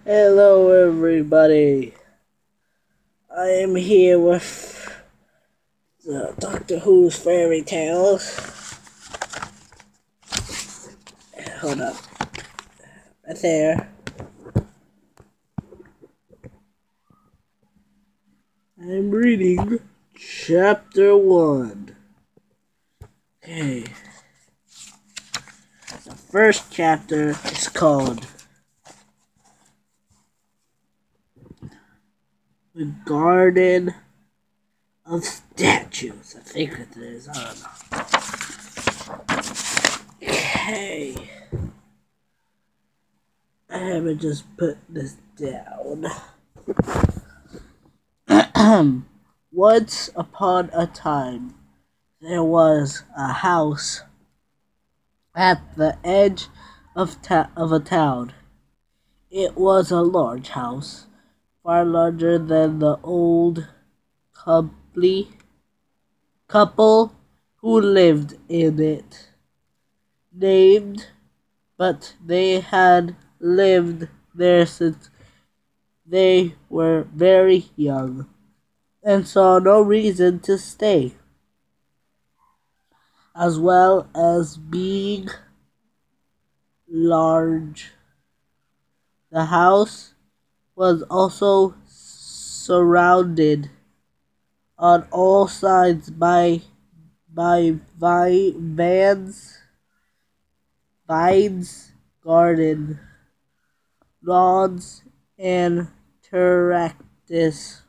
Hello everybody, I am here with Doctor Who's Fairy Tales. Hold up, right there. I'm reading chapter 1. Okay, the first chapter is called The Garden of Statues. I think it is, I don't know. Okay, I haven't just put this down. Once upon a time, there was a house at the edge of a town. It was a large house, far larger than the old couple who lived in it. Named, but they had lived there since they were very young and saw no reason to stay. As well as being large, the house was also surrounded on all sides by vines, garden, lawns, and terraced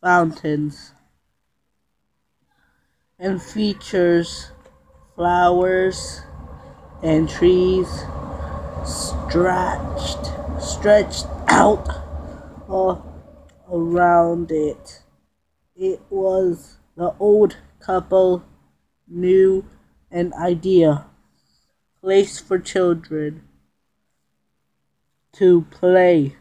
fountains, and features flowers and trees stretched out all around it. It was the old couple knew an idea place for children to play,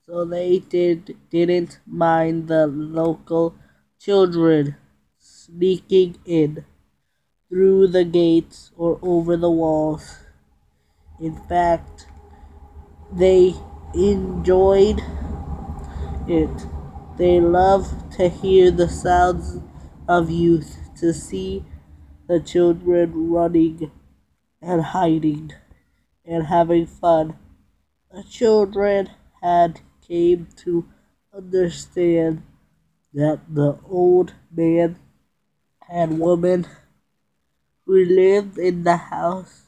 so they didn't mind the local children sneaking in through the gates or over the walls. In fact, they enjoyed it. They loved to hear the sounds of youth, to see the children running and hiding and having fun. The children had came to understand that the old man and woman who lived in the house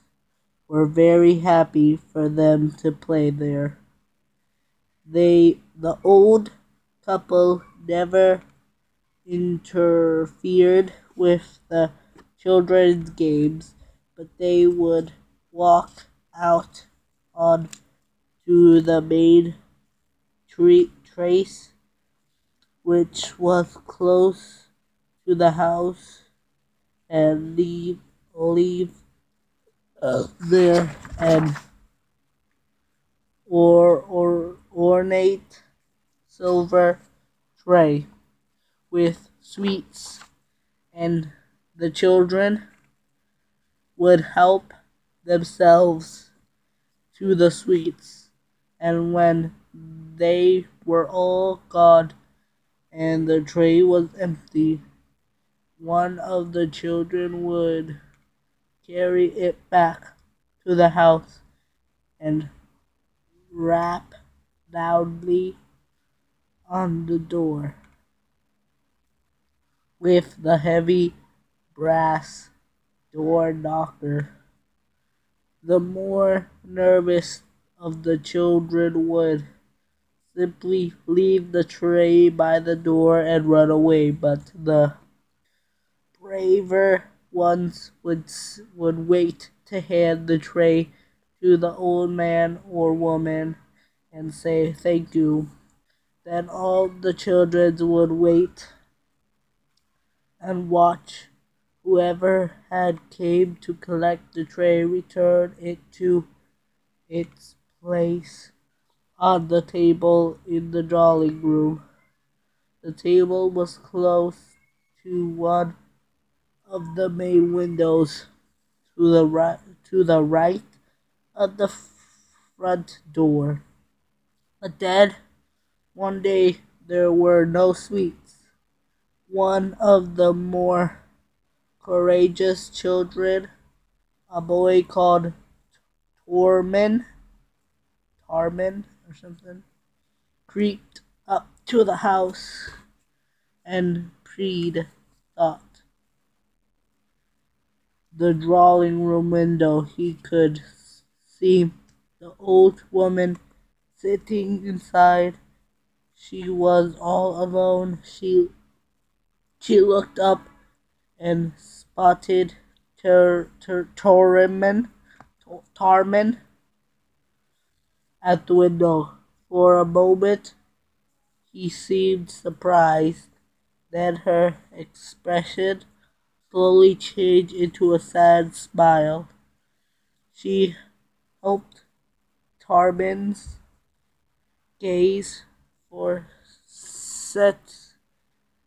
were very happy for them to play there. The old couple never interfered with the children's games, but they would walk out on to the main trace, which was close to the house, and leave there an ornate silver tray with sweets, and the children would help themselves to the sweets. And when they were all gone and the tray was empty, one of the children would carry it back to the house and rap loudly on the door with the heavy brass door knocker. The more nervous of the children would simply leave the tray by the door and run away, but the braver ones would wait to hand the tray to the old man or woman and say thank you. Then all the children would wait and watch whoever had came to collect the tray return it to its place on the table in the drawing room. The table was close to one of the main windows to the right of the front door. But then, one day, there were no sweets. One of the more courageous children, a boy called Tormin, Tarmin or something, creeped up to the house and peered out the drawing room window. He could see the old woman sitting inside. She was all alone. She looked up and spotted Tarmin at the window. For a moment, he seemed surprised. Then her expression slowly changed into a sad smile. She hoped Tarmin's gaze for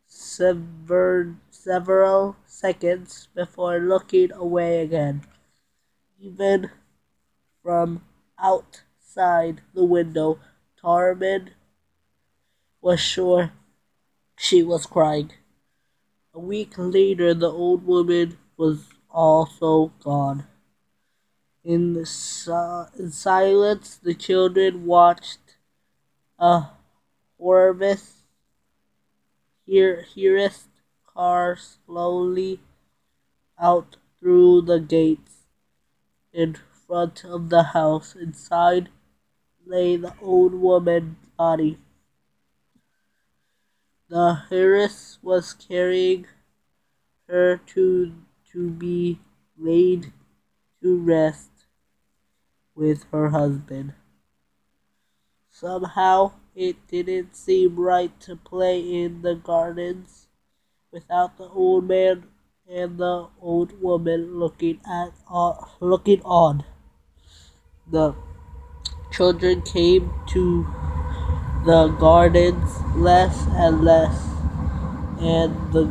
several seconds before looking away again. Even from outside the window, Tarmin was sure she was crying. A week later, the old woman was also gone. In silence, the children watched a hearest car slowly out through the gates in front of the house. Inside lay the old woman's body. The heiress was carrying her to be laid to rest with her husband. Somehow it didn't seem right to play in the gardens without the old man and the old woman looking on. The children came to the gardens less and less, and the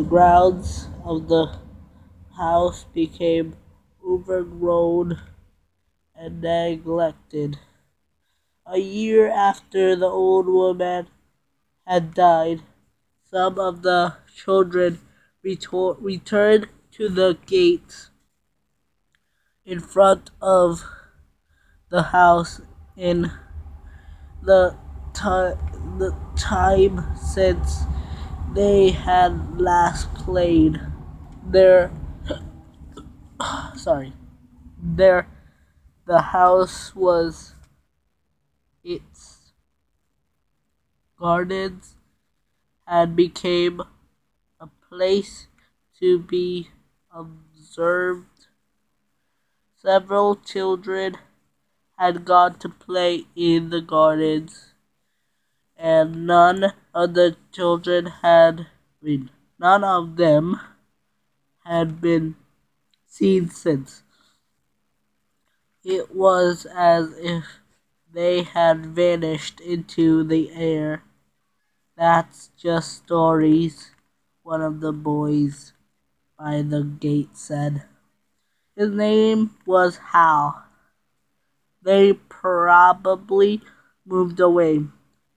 grounds of the house became overgrown and neglected. A year after the old woman had died, some of the children returned to the gates in front of the house in the, the time since they had last played. Their sorry, their the house was its gardens had became a place to be observed. Several children had gone to play in the gardens, and none of them had been seen since. It was as if they had vanished into the air. That's just stories, one of the boys by the gate said. His name was Hal. They probably moved away.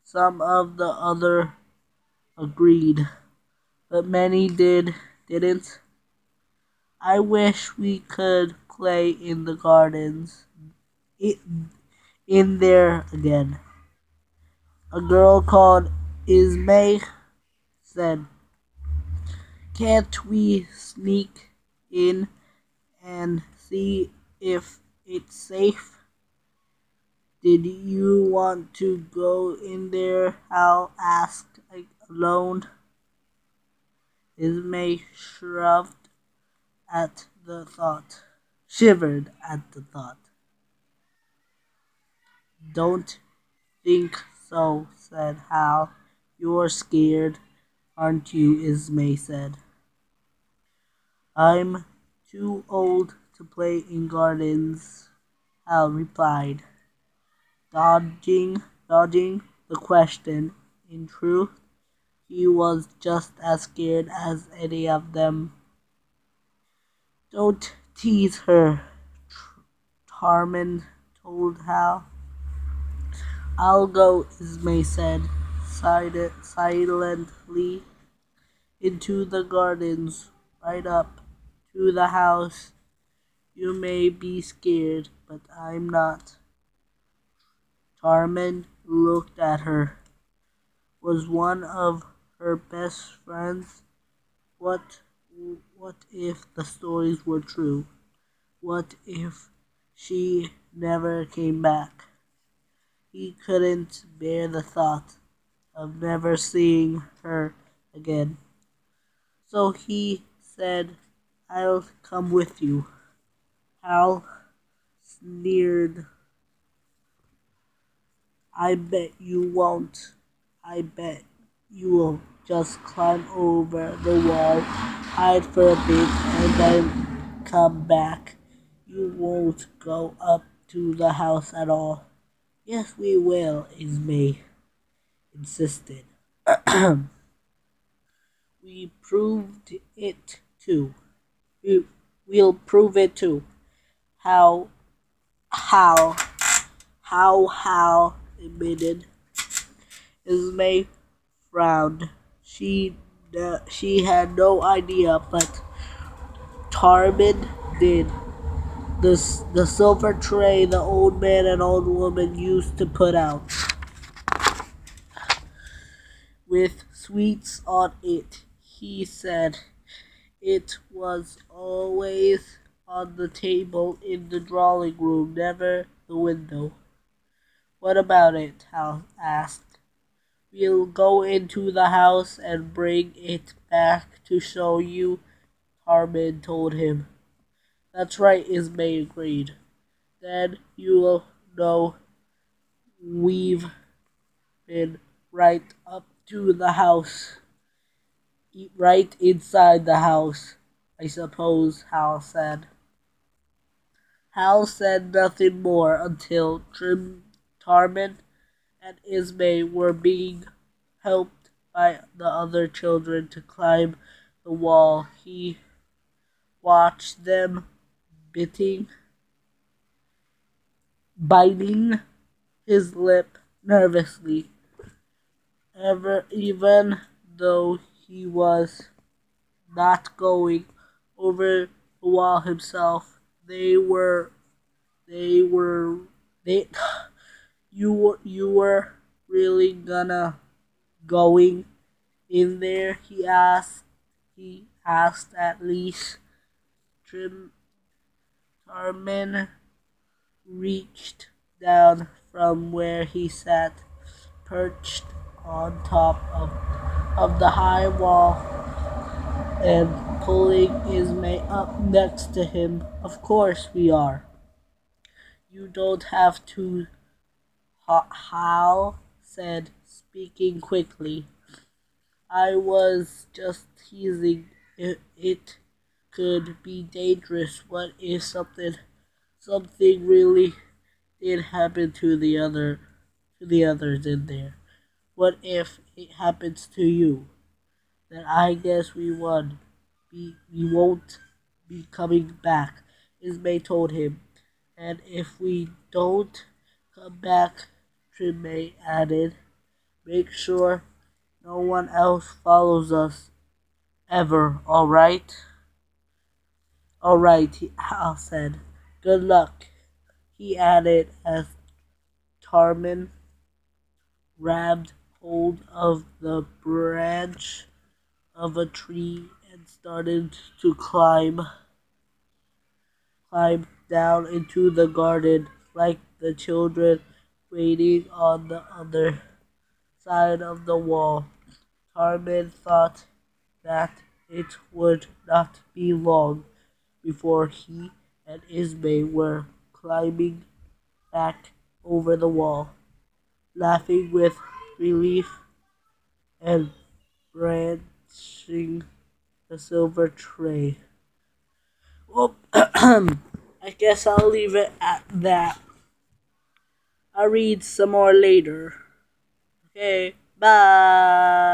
Some of the other agreed, but many didn't. I wish we could play in the gardens, in there again. A girl called Ismay said, "Can't we sneak in and see if it's safe?" "Did you want to go in there?" Hal asked alone. Ismay shivered at the thought. "Don't think so," said Hal. "You're scared, aren't you?" Ismay said. "I'm too old to play in gardens," Hal replied, dodging the question. In truth, he was just as scared as any of them. "Don't tease her," Tarmin told Hal. I'll go, Ismay said, silently, into the gardens, right up to the house. You may be scared, but I'm not. Tarman looked at her. Was one of her best friends? What what if the stories were true? What if she never came back? He couldn't bear the thought of never seeing her again. So he said, I'll come with you. Hal sneered. I bet you won't. I bet you'll just climb over the wall, hide for a bit, and then come back. You won't go up to the house at all. Yes, we will, Ismay insisted. We proved it too. We, we'll prove it too. How, how, how admitted. Ismay frowned. She had no idea, but Tarmin did. The silver tray the old man and old woman used to put out, with sweets on it, he said. It was always on the table in the drawing room, never the window. What about it? Hal asked. We'll go into the house and bring it back to show you, Tarmin told him. That's right, Ismay agreed. Then you'll know we've been right up to the house. Right inside the house, I suppose, Hal said. Hal said nothing more until Tarmin and Ismay were being helped by the other children to climb the wall. He watched them biting his lip nervously. Even though he was not going over the wall himself, they were they you were really gonna going in there? He asked at least. Tarmin reached down from where he sat, perched on top of the high wall, and pulling his mate up next to him. Of course we are. You don't have to, Hal said, speaking quickly. I was just teasing. It could be dangerous. What if something really did happen to the others in there? What if it happens to you? Then I guess we won. We won't be coming back, Ismay told him. And if we don't come back, Trimay added, make sure no one else follows us ever, alright? Alright, Hal said. Good luck, he added as Tarmin grabbed hold of the branch of a tree and started to climb down into the garden like the children waiting on the other side of the wall. Tarmin thought that it would not be long before he and Ismay were climbing back over the wall, laughing with relief and branching the silver tray. Well, I guess I'll leave it at that. I'll read some more later. Okay, bye.